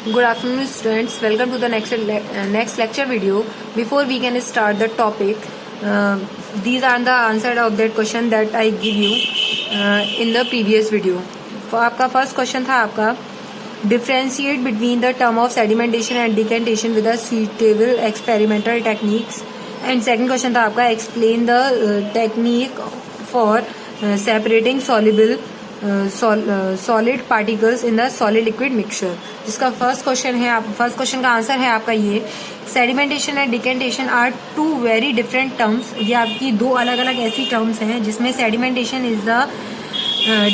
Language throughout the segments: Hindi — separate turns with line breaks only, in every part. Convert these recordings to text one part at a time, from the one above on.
Good afternoon, students. Welcome to the next lecture video. Before we can start the topic, these are the answer of that question that I give you in the previous video. आपका first question था आपका differentiate between the term of sedimentation and decantation with a suitable experimental techniques. And second question था आपका explain the technique for separating solid particles in the solid liquid mixture. जिसका फर्स्ट क्वेश्चन का आंसर है आपका ये sedimentation and decantation are two very different terms. ये आपकी दो अलग अलग ऐसी टर्म्स हैं जिसमें sedimentation is the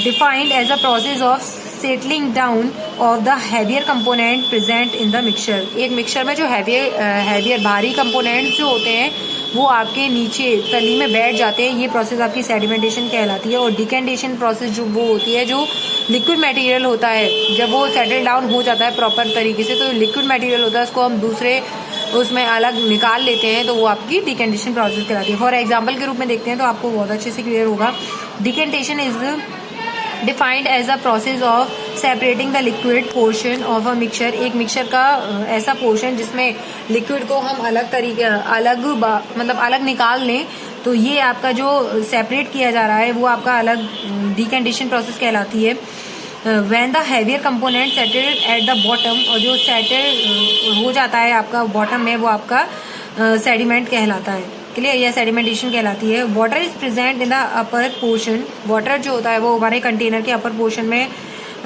defined as a process of settling down of the heavier component present in the mixture. एक मिक्सचर में जो हैवियर भारी कंपोनेंट्स जो होते हैं वो आपके नीचे तली में बैठ जाते हैं. ये प्रोसेस आपकी सेडिमेंटेशन कहलाती है. और डिकेंटेशन प्रोसेस जो वो होती है जो लिक्विड मटेरियल होता है जब वो सेटल डाउन हो जाता है प्रॉपर तरीके से, तो लिक्विड मटेरियल होता है उसको हम दूसरे उसमें अलग निकाल लेते हैं, तो वो आपकी डिकेंटेशन प्रोसेस कहलाती है. फॉर एग्जाम्पल के रूप में देखते हैं तो आपको बहुत अच्छे से क्लियर होगा. Decantation is defined as a process of separating the liquid portion of a mixture. एक मिक्सचर का ऐसा पोर्शन जिसमें लिक्विड को हम अलग निकाल लें, तो ये आपका जो सेपरेट किया जा रहा है वो आपका अलग डिकेंटेशन प्रोसेस कहलाती है. When the heavier component settle at the bottom, और जो सेटल हो जाता है आपका बॉटम में वो आपका सेडिमेंट कहलाता है. क्लियर, यह सेडिमेंटेशन कहलाती है. Water is present in the upper portion. Water जो होता है वो हमारे कंटेनर के अपर पोर्शन में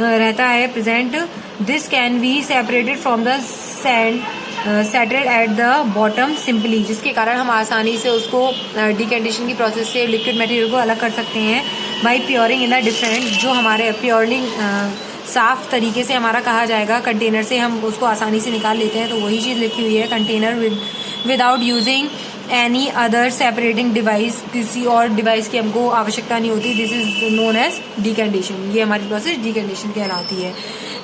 रहता है present. This can be separated from the sand settled at the bottom simply, जिसके कारण हम आसानी से उसको डिकेंटेशन की प्रोसेस से लिक्विड मटेरियल को अलग कर सकते हैं बाई प्योरिंग इन द डिफरेंट. जो हमारे प्योरिंग साफ तरीके से हमारा कहा जाएगा कंटेनर से हम उसको आसानी से निकाल लेते हैं, तो वही चीज़ लिखी हुई है container without using any other separating device. किसी और डिवाइस की हमको आवश्यकता नहीं होती. This is known as decantation. ये हमारी प्रोसेस डिकेंटेशन कहलाती है.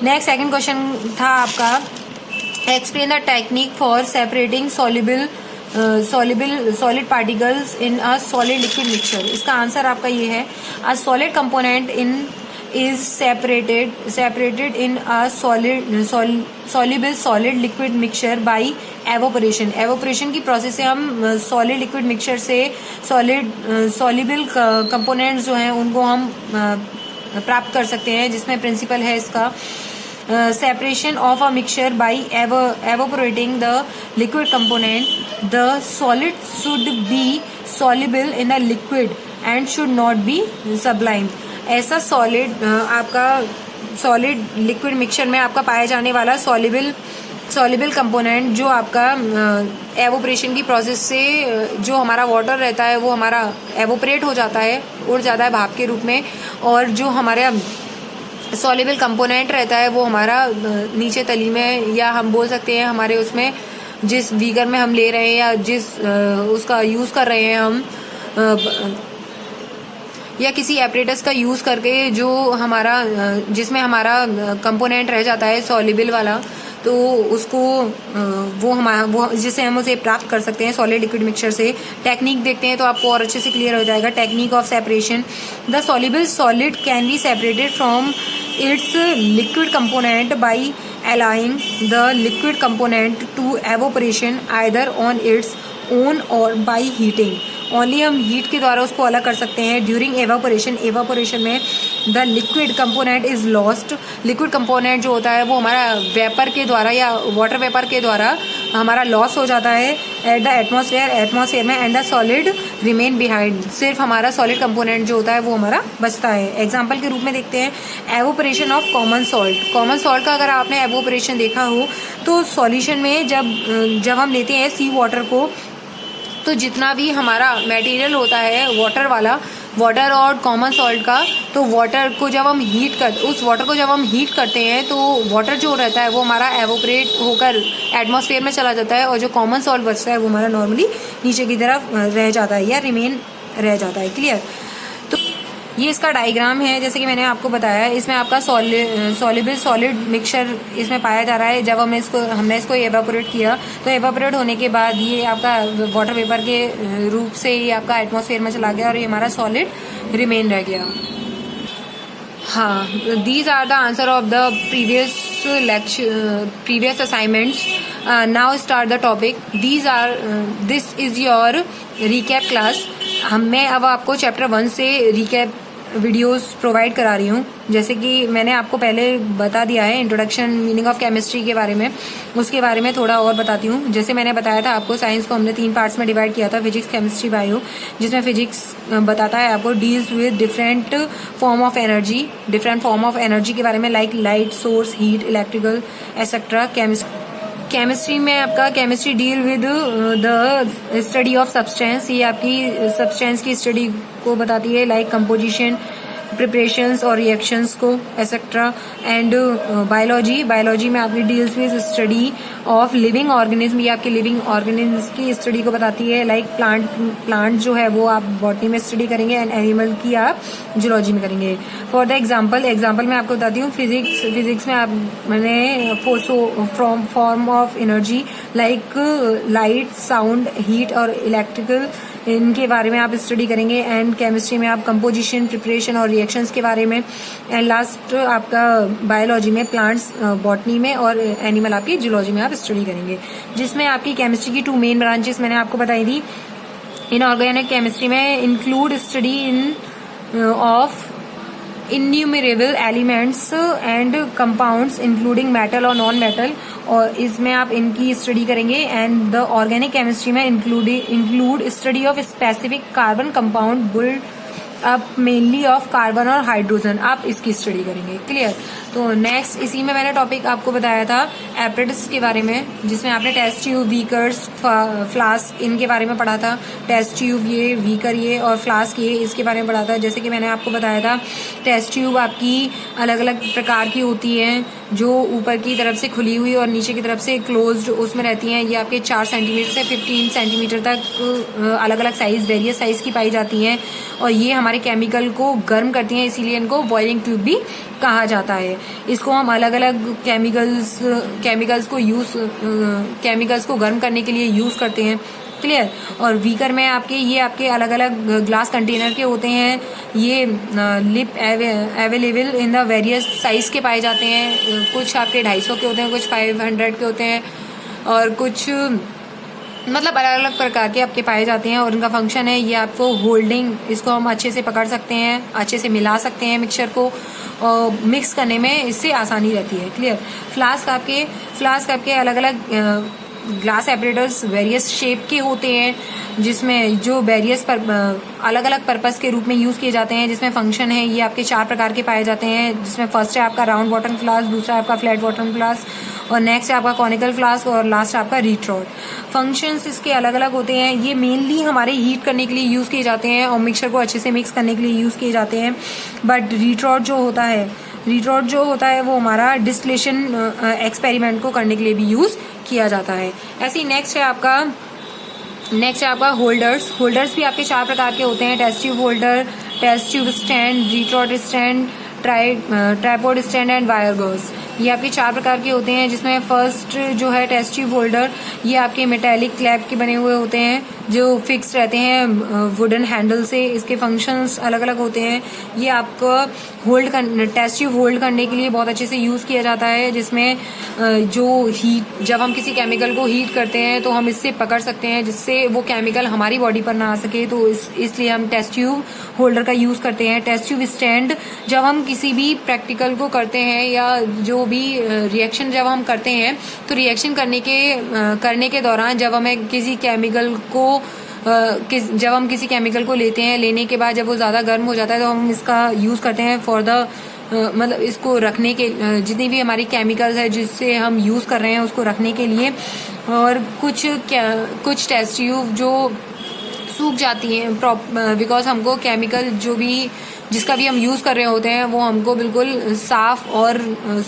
नेक्स्ट सेकंड क्वेश्चन था आपका explain the technique for separating solid particles in a solid liquid mixture. इसका आंसर आपका ये है a solid component is separated in a soluble solid liquid mixture by evaporation. evaporation की प्रोसेस से हम solid liquid mixture से soluble components जो हैं उनको हम प्राप्त कर सकते हैं, जिसमें प्रिंसिपल है इसका separation of a mixture by evaporating the liquid component. The solid should be soluble in the liquid and should not be sublimed. ऐसा सॉलिड लिक्विड मिक्सचर में आपका पाया जाने वाला सॉलिबल कंपोनेंट जो आपका एवोपरेशन की प्रोसेस से जो हमारा वाटर रहता है वो हमारा एवोपरेट हो जाता है, उड़ जाता है भाप के रूप में. और जो हमारा सॉलिबल कंपोनेंट रहता है वो हमारा नीचे तली में, या हम बोल सकते हैं हमारे उसमें जिस बीगर में हम ले रहे हैं या जिस उसका यूज़ कर रहे हैं हम, या किसी एपरेटस का यूज़ करके जो हमारा जिसमें कंपोनेंट रह जाता है सॉलिबल वाला, तो उसको वो जिससे हम उसे प्राप्त कर सकते हैं सॉलिड लिक्विड मिक्सचर से. टेक्निक देखते हैं तो आपको और अच्छे से क्लियर हो जाएगा. Technique of separation. The soluble solid can be separated from its liquid component by allowing the liquid component to evaporation either on its own or by heating. Only हम हीट के द्वारा उसको अलग कर सकते हैं. ड्यूरिंग एवापोरेशन में the liquid component is lost. Liquid component जो होता है वो हमारा वेपर के द्वारा या वाटर वेपर के द्वारा हमारा लॉस हो जाता है एट द एटमॉस्फेयर में. And the solid remain behind. सिर्फ हमारा सॉलिड कंपोनेंट जो होता है वो हमारा बचता है. एग्जाम्पल के रूप में देखते हैं एवोपरेशन ऑफ कॉमन सॉल्ट का अगर आपने एवोपरेशन देखा हो तो सॉल्यूशन में जब हम लेते हैं सी वाटर को, तो जितना भी हमारा मटेरियल होता है वाटर और कॉमन सॉल्ट का, तो वाटर को जब हम हीट करते हैं तो वाटर जो रहता है वो हमारा एवोपरेट होकर एटमॉस्फेयर में चला जाता है, और जो कॉमन सॉल्ट बचता है वो हमारा नॉर्मली नीचे की तरफ रह जाता है या रिमेन रह जाता है. क्लियर. तो ये इसका डायग्राम है. जैसे कि मैंने आपको बताया, इसमें आपका सॉलिबल सॉलिड मिक्सचर इसमें पाया जा रहा है. जब हमने इसको एवापोरेट किया तो एवापोरेट होने के बाद ये आपका वाटर वेपर के रूप से ये आपका एटमॉस्फेयर में चला गया और ये हमारा सॉलिड रिमेन रह गया. हाँ, these are the answer of the previous lecture, previous assignments. Now start the topic. This is your recap class. मैं अब आपको चैप्टर 1 से recap वीडियोस प्रोवाइड करा रही हूँ. जैसे कि मैंने आपको पहले बता दिया है इंट्रोडक्शन मीनिंग ऑफ केमिस्ट्री के बारे में, उसके बारे में थोड़ा और बताती हूँ. जैसे मैंने बताया था आपको, साइंस को हमने 3 पार्ट्स में डिवाइड किया था, फिजिक्स, केमिस्ट्री, बायो, जिसमें फिजिक्स बताता है आपको deals with different form of energy, different form of energy के बारे में, like light source, heat, electrical etcetera. Chemistry में आपका chemistry deal with the study of substance, ये आपकी सब्सटेंस की स्टडी को बताती है, लाइक कंपोजिशन, प्रिपरेशंस और रिएक्शंस को एक्सेट्रा. एंड बायोलॉजी में आपकी deals with study of living organism, ये आपके लिविंग ऑर्गेनिज्म की स्टडी को बताती है, लाइक प्लांट जो है वो आप बॉटनी में स्टडी करेंगे एंड एनिमल की आप जूलॉजी में करेंगे. फॉर द एग्जाम्पल मैं आपको बताती हूँ. फिजिक्स में आप मैंने form of energy like light, sound, heat और इलेक्ट्रिकल, इनके बारे में आप स्टडी करेंगे. एंड केमिस्ट्री में आप कंपोजिशन, प्रिपरेशन और रिएक्शंस के बारे में. एंड लास्ट आपका बायोलॉजी में प्लांट्स, बॉटनी में और एनिमल आपकी जूलॉजी में आप स्टडी करेंगे. जिसमें आपकी केमिस्ट्री की 2 मेन ब्रांचेस मैंने आपको बताई थी. इनऑर्गेनिक केमिस्ट्री में include study of innumerable elements and compounds including metal और नॉन मेटल, और इसमें आप इनकी स्टडी करेंगे. एंड द ऑर्गेनिक केमिस्ट्री में include study of specific carbon compound build up mainly of carbon और हाइड्रोजन, आप इसकी स्टडी करेंगे. क्लियर. तो नेक्स्ट इसी में मैंने टॉपिक आपको बताया था एपरेटस के बारे में, जिसमें आपने टेस्ट ट्यूब, बीकर्स, फ्लास्क, इनके बारे में पढ़ा था. टेस्ट ट्यूब ये, बीकर ये और फ्लास्क ये, इसके बारे में पढ़ा था. जैसे कि मैंने आपको बताया था टेस्ट ट्यूब आपकी अलग अलग प्रकार की होती हैं, जो ऊपर की तरफ से खुली हुई और नीचे की तरफ से क्लोज्ड उसमें रहती हैं. ये आपके 4 सेंटीमीटर से 15 सेंटीमीटर तक अलग अलग साइज, वेरियस साइज की पाई जाती हैं, और ये हमारे केमिकल को गर्म करती हैं, इसीलिए इनको बॉइलिंग ट्यूब भी कहा जाता है. इसको हम अलग अलग केमिकल्स को गर्म करने के लिए यूज करते हैं. क्लियर. और बीकर में ये आपके अलग अलग ग्लास कंटेनर के होते हैं. ये lip available in the various size के पाए जाते हैं. कुछ आपके 250 के होते हैं, कुछ 500 के होते हैं, और कुछ मतलब अलग अलग प्रकार के आपके पाए जाते हैं. और इनका फंक्शन है ये आपको होल्डिंग, इसको हम अच्छे से पकड़ सकते हैं, अच्छे से मिला सकते हैं मिक्सचर को, और मिक्स करने में इससे आसानी रहती है. क्लियर. फ्लास्क आपके अलग अलग ग्लास एपरेटर्स वेरियस शेप के होते हैं, जिसमें जो वेरियस अलग अलग पर्पस के रूप में यूज किए जाते हैं. जिसमें फंक्शन है ये आपके 4 प्रकार के पाए जाते हैं. जिसमें फर्स्ट है आपका राउंड बॉटम फ्लास्क, दूसरा आपका फ्लैट बॉटम फ्लास्क, और नेक्स्ट है आपका कॉनिकल फ्लास्क, और लास्ट आपका रिट्रॉड. फंक्शंस इसके अलग अलग होते हैं. ये मेनली हमारे हीट करने के लिए यूज किए जाते हैं और मिक्सचर को अच्छे से मिक्स करने के लिए यूज किए जाते हैं. बट रिट्रॉड जो होता है वो हमारा डिस्टिलेशन एक्सपेरिमेंट को करने के लिए भी यूज किया जाता है. ऐसे ही नेक्स्ट है आपका होल्डर्स भी आपके 4 प्रकार के होते हैं. Test tube holder, test tube stand, retort stand, tripod stand and wire gauze. ये आपके 4 प्रकार के होते हैं. जिसमें फर्स्ट जो है टेस्ट ट्यूब होल्डर, ये आपके मेटेलिक क्लैप के बने हुए होते हैं, जो फिक्स रहते हैं वुडन हैंडल से. इसके फंक्शंस अलग अलग होते हैं. ये आपको टेस्ट ट्यूब होल्ड करने के लिए बहुत अच्छे से यूज किया जाता है. जिसमें जब हम किसी केमिकल को हीट करते हैं तो हम इससे पकड़ सकते हैं, जिससे वो केमिकल हमारी बॉडी पर ना आ सके. तो इसलिए हम टेस्ट ट्यूब होल्डर का यूज करते हैं. टेस्ट ट्यूब स्टैंड, जब हम किसी भी प्रैक्टिकल को करते हैं या जो भी रिएक्शन जब हम करते हैं, तो रिएक्शन करने के दौरान जब हम किसी केमिकल को लेते हैं, लेने के बाद जब वो ज़्यादा गर्म हो जाता है तो हम इसका यूज़ करते हैं फॉर द मतलब इसको रखने के, जितनी भी हमारी केमिकल्स है जिससे हम यूज़ कर रहे हैं उसको रखने के लिए. और कुछ टेस्ट ट्यूब जो सूख जाती हैं बिकॉज हमको केमिकल जिसका भी हम यूज़ कर रहे होते हैं वो हमको बिल्कुल साफ और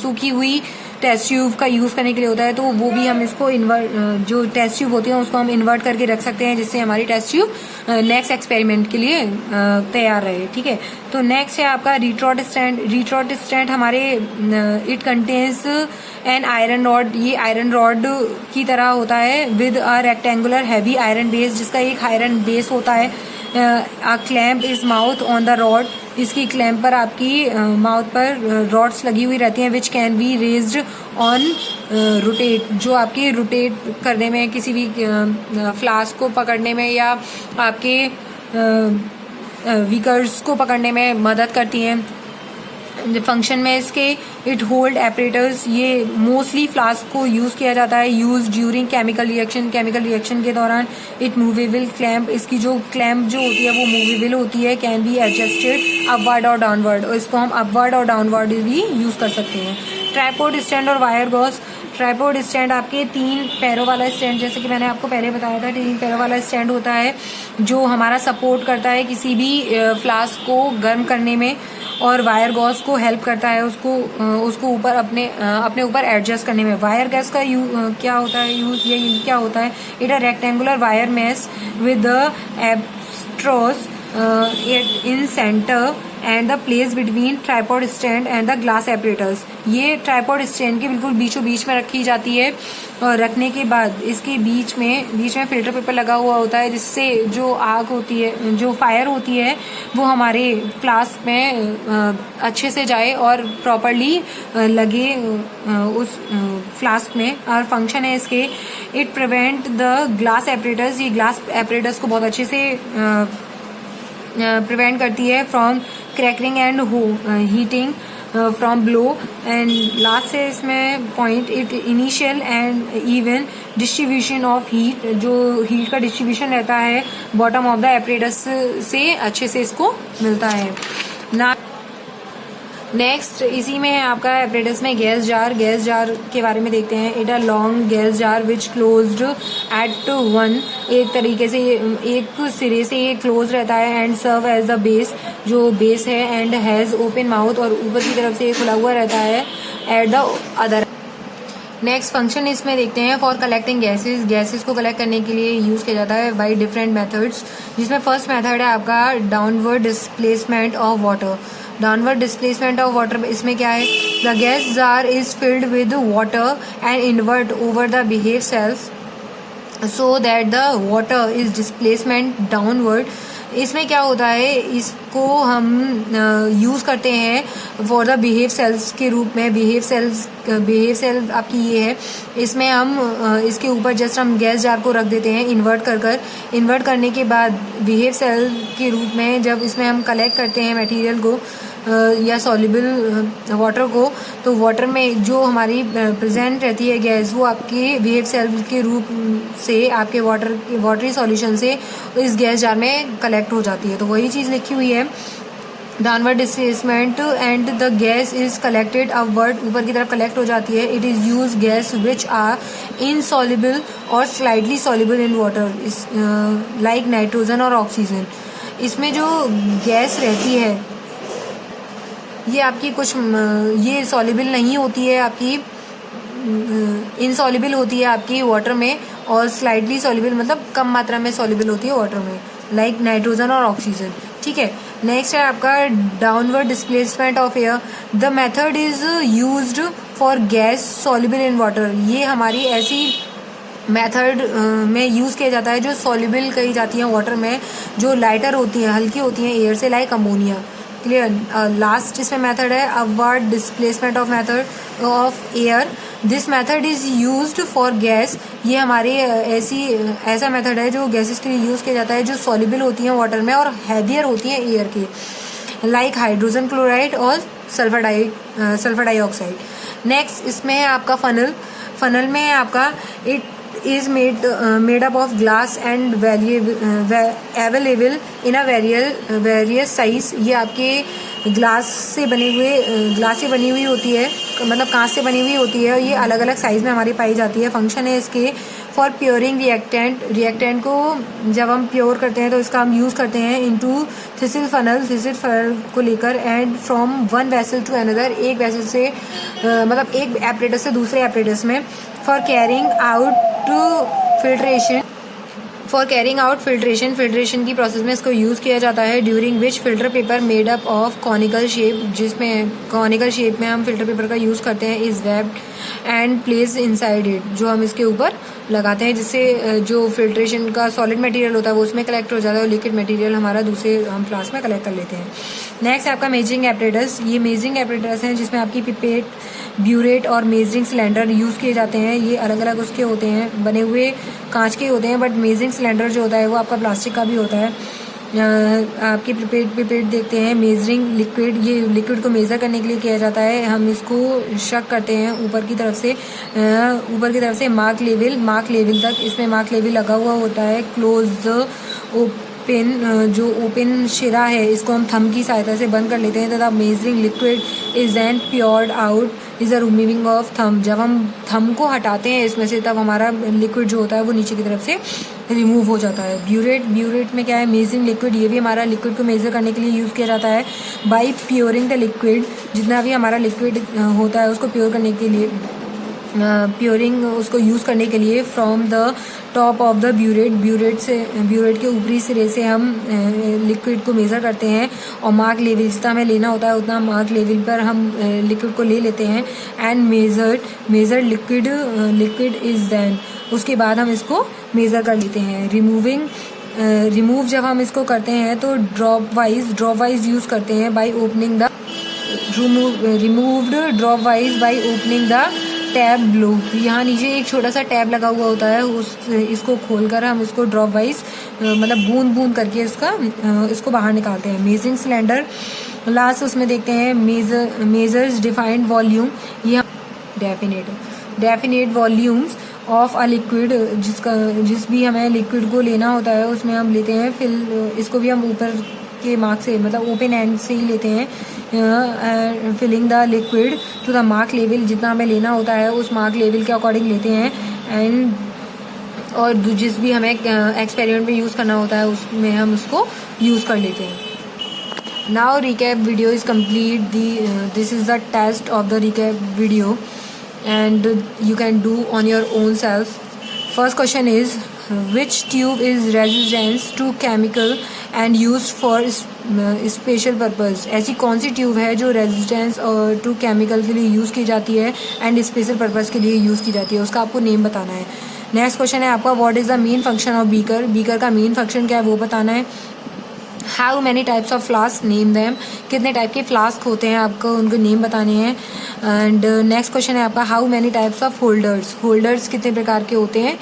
सूखी हुई टेस्ट ट्यूब का यूज़ करने के लिए होता है. तो वो भी हम इसको जो टेस्ट ट्यूब होती है उसको हम इन्वर्ट करके रख सकते हैं, जिससे हमारी टेस्ट ट्यूब नेक्स्ट एक्सपेरिमेंट के लिए तैयार रहे. ठीक है. तो नेक्स्ट है आपका रिट्रॉड स्टैंड हमारे it contains an iron rod. ये आयरन रॉड की तरह होता है with a rectangular heavy iron base, जिसका एक आयरन बेस होता है. A clamp is mounted on the rod इसकी क्लैंप पर आपकी माउथ पर रॉड्स लगी हुई रहती हैं which can be raised on rotate, जो आपके रोटेट करने में, किसी भी फ्लास्क को पकड़ने में या आपके व्हीकल्स को पकड़ने में मदद करती हैं। फंक्शन में इसके इट होल्ड एपरेटर्स, ये मोस्टली फ्लास्क को यूज़ किया जाता है यूज ड्यूरिंग केमिकल रिएक्शन के दौरान। इट मूवेबल क्लैंप, इसकी जो क्लैंप जो होती है वो मूवेबल होती है, कैन बी एडजस्टेड अपवर्ड और डाउनवर्ड, और इसको हम अपवर्ड और डाउनवर्ड भी यूज़ कर सकते हैं। ट्राइपॉड स्टैंड और वायर गॉस, ट्राइपॉड स्टैंड आपके 3 पैरों वाला स्टैंड, जैसे कि मैंने आपको पहले बताया था 3 पैरों वाला स्टैंड होता है जो हमारा सपोर्ट करता है किसी भी फ्लास्क को गर्म करने में, और वायर गॉस को हेल्प करता है उसको ऊपर अपने ऊपर एडजस्ट करने में। वायर गैस का क्या होता है यूज, ये क्या होता है, it a rectangular wire mesh with the asbestos in centre and the place between tripod stand and the glass apparatus. ये ट्राइपॉड स्टैंड के बिल्कुल बीचों बीच में रखी जाती है, और रखने के बाद इसके बीच में फिल्टर पेपर लगा हुआ होता है, जिससे जो आग होती है, जो फायर होती है, वो हमारे फ्लास्क में अच्छे से जाए और प्रॉपरली लगे उस फ्लास्क में। और फंक्शन है इसके, it prevent the glass apparatus, ये ग्लास एपरेटर्स को बहुत अच्छे से प्रिवेंट करती है from cracking and heating from blow. And last है इसमें point, it initial and even distribution of heat, जो हीट का डिस्ट्रीब्यूशन रहता है बॉटम ऑफ द एपरेटस से अच्छे से इसको मिलता है ना। नेक्स्ट इसी में है आपका एपरेटस में गैस जार के बारे में देखते हैं। It a long gas jar which closed eight one, एक तरीके से एक सिरे से ये क्लोज रहता है, and serve as the base, जो बेस है, एंड हैज ओपन माउथ, और ऊपर की तरफ से ये खुला हुआ रहता है at the other. Next function इसमें देखते हैं, फॉर कलेक्टिंग गैसेस को कलेक्ट करने के लिए यूज़ किया जाता है बाई डिफरेंट मेथड्स, जिसमें फर्स्ट मेथड है आपका downward displacement of water. Downward displacement of water, इसमें क्या है, the gas jar is filled with water and invert over the behave self so that the water is displacement downward. इसमें क्या होता है, इसको हम यूज़ करते हैं फॉर द बिहेव सेल्स के रूप में। बिहेव सेल आपकी ये है, इसमें हम इसके ऊपर जस्ट हम गैस जार को रख देते हैं इन्वर्ट करने के बाद बिहेव सेल के रूप में जब इसमें हम कलेक्ट करते हैं मटेरियल को या सॉल्युबल वाटर को, तो वाटर में जो हमारी प्रेजेंट रहती है गैस, वो आपके बिहेव सेल के रूप से आपके वाटरी सॉल्यूशन से इस गैस जार में कलेक्ट हो जाती है। तो वही चीज़ लिखी हुई है, downward displacement and the gas is collected upward, ऊपर की तरफ कलेक्ट हो जाती है। It is use gas which are insoluble और slightly soluble in water, like nitrogen और ऑक्सीजन। इसमें जो गैस रहती है ये आपकी कुछ ये सॉल्युबल नहीं होती है, आपकी इनसॉल्युबल होती है आपकी वाटर में, और स्लाइटली सॉल्युबल मतलब कम मात्रा में सॉल्युबल होती है वाटर में, लाइक नाइट्रोजन और ऑक्सीजन। ठीक है, नेक्स्ट है आपका downward displacement of air. The method is used for gas soluble in water. ये हमारी ऐसी मेथड में यूज़ किया जाता है जो सॉल्युबल कही जाती है वाटर में, जो लाइटर होती हैं, हल्की होती हैं एयर से, लाइक अमोनिया। क्लियर। लास्ट इसमें मेथड है upward displacement of air. This method is used for gas. ये हमारी ऐसा मेथड है जो गैसेस के लिए यूज़ किया जाता है जो सॉल्युबल होती हैं वाटर में और हैवियर होती हैं एयर के, लाइक हाइड्रोजन क्लोराइड और सल्फर डाइऑक्साइड। नेक्स्ट इसमें है आपका फनल में है आपका it is made up of glass and available in a various size। ये आपके ग्लास से बनी हुई होती है, मतलब कांच से बनी हुई होती है, और ये अलग अलग साइज़ में हमारी पाई जाती है। फंक्शन है इसके फॉर प्योरिंग रिएक्टेंट को जब हम प्योर करते हैं तो इसका हम यूज़ करते हैं इनटू थिसिल फनल को लेकर, and from one vessel to another, एक वेसल से मतलब एक एपरेटस से दूसरे एपरेटस में, फॉर कैरिंग आउट फिल्ट्रेशन की प्रोसेस में इसको यूज़ किया जाता है, during which filter paper made up of conical shape, जिसमें कॉनिकल शेप में हम फिल्टर पेपर का यूज़ करते हैं, is webbed and place inside it, जो हम इसके ऊपर लगाते हैं, जिससे जो फिल्ट्रेशन का सॉलिड मटेरियल होता है वो उसमें कलेक्ट हो जाता है और लिक्विड मटेरियल हमारा दूसरे हम फ्लास्क में कलेक्ट कर लेते हैं। नेक्स्ट है आपका मेजरिंग एपरेटस। ये मेजरिंग एपरेटस हैं जिसमें आपकी पिपेट, ब्यूरेट और मेजरिंग सिलेंडर यूज़ किए जाते हैं। ये अलग अलग उसके होते हैं, बने हुए कांच के होते हैं, बट मेजरिंग सिलेंडर जो होता है वो आपका प्लास्टिक का भी होता है। आपकी पिपेट देखते हैं, मेजरिंग लिक्विड, ये लिक्विड को मेज़र करने के लिए किया जाता है। हम इसको शक करते हैं ऊपर की तरफ से मार्क लेवल तक। इसमें मार्क लेवल लगा हुआ होता है। क्लोज ओपन, जो ओपन शिरा है इसको हम थंब की सहायता से बंद कर लेते हैं तथा measuring liquid is then poured out is a removing of thumb. जब हम थंब को हटाते हैं इसमें से तब हमारा लिक्विड जो होता है वो नीचे की तरफ से रिमूव हो जाता है। ब्यूरेट में क्या है, मेजरिंग लिक्विड, ये भी हमारा लिक्विड को मेजर करने के लिए यूज़ किया जाता है। बाई प्योरिंग द लिक्विड, जितना भी हमारा लिक्विड होता है उसको प्योर करने के लिए, उसको यूज़ करने के लिए from the top of the burette के ऊपरी सिरे से हम लिक्विड को मेज़र करते हैं और मार्क लेवल, जितना हमें लेना होता है उतना मार्क लेवल पर हम लिक्विड को ले लेते हैं। And measured liquid is then, उसके बाद हम इसको मेज़र कर लेते हैं। रिमूव जब हम इसको करते हैं तो ड्रॉप वाइज यूज़ करते हैं by opening the removed drop wise by opening the tab blow. यहाँ नीचे एक छोटा सा टैब लगा हुआ होता है, इसको खोलकर हम इसको ड्रॉप वाइज मतलब बूंद करके इसको बाहर निकालते हैं। मेजरिंग सिलेंडर लास्ट उसमें देखते हैं, मेजर्स डिफाइंड वॉल्यूम, यह definite volumes of a liquid, जिस भी हमें लिक्विड को लेना होता है उसमें हम लेते हैं। फिर इसको भी हम ऊपर के मार्क से, मतलब ओपन एंड से ही लेते हैं। Filling the liquid to the mark level, जितना हमें लेना होता है उस मार्क लेवल के अकॉर्डिंग लेते हैं। एंड और जिस भी हमें एक्सपेरिमेंट में यूज़ करना होता है उसमें हम उसको यूज़ कर लेते हैं। Now recap video is complete. This is the test of the recap video and you can do on your own self. First question is, which tube is resistant to chemical and used for special purpose? ऐसी कौन सी ट्यूब है जो रेजिस्टेंस टू केमिकल के लिए यूज़ की जाती है एंड स्पेशल पर्पज़ के लिए यूज़ की जाती है, उसका आपको नेम बताना है। नेक्स्ट क्वेश्चन है आपका, what is the main function of beaker का मेन फंक्शन क्या है वो बताना है। How many types of flask, name them, कितने टाइप के फ्लास्क होते हैं आपको उनको नेम बताने हैं। एंड नेक्स्ट क्वेश्चन है आपका, how many types of holders कितने प्रकार के होते हैं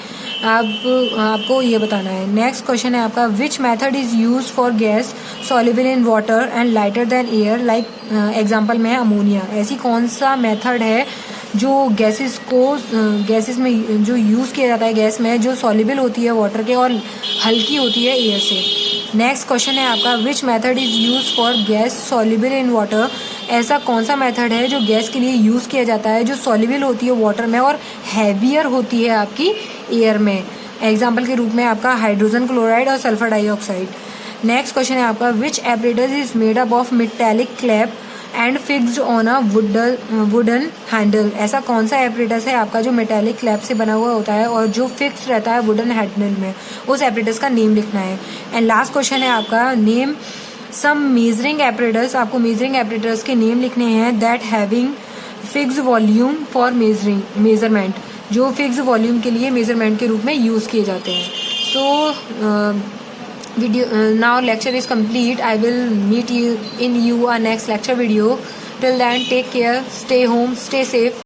आपको ये बताना है। नेक्स्ट क्वेश्चन है आपका, which method is use for gas soluble in water and lighter than air, like example में है अमोनिया। ऐसी कौन सा मेथड है जो गैसेस में जो यूज़ किया जाता है, गैस में जो सॉल्युबल होती है वाटर के और हल्की होती है एयर से। नेक्स्ट क्वेश्चन है आपका, which method is use for gas soluble in water, ऐसा कौन सा मेथड है जो गैस के लिए यूज़ किया जाता है जो सॉल्युबल होती है वाटर में और हैवियर होती है आपकी एयर में। एग्जाम्पल के रूप में आपका हाइड्रोजन क्लोराइड और सल्फर डाइऑक्साइड। नेक्स्ट क्वेश्चन है आपका, which apparatus is made up of metallic clamp and fixed on a wooden handle, ऐसा कौन सा एपरेटस है आपका जो मेटेलिक क्लैप से बना हुआ होता है और जो फिक्स रहता है वुडन हैंडल में, उस एपरेटस का नेम लिखना है। एंड लास्ट क्वेश्चन है आपका, नेम सम मेजरिंग एपरेटस, आपको मेजरिंग एपरेटस के नेम लिखने हैं that having fixed volume for measurement, जो फिक्स्ड वॉल्यूम के लिए मेजरमेंट के रूप में यूज़ किए जाते हैं। सो now lecture is complete. I will meet you in a next lecture video. Till then, take care, stay home, stay safe.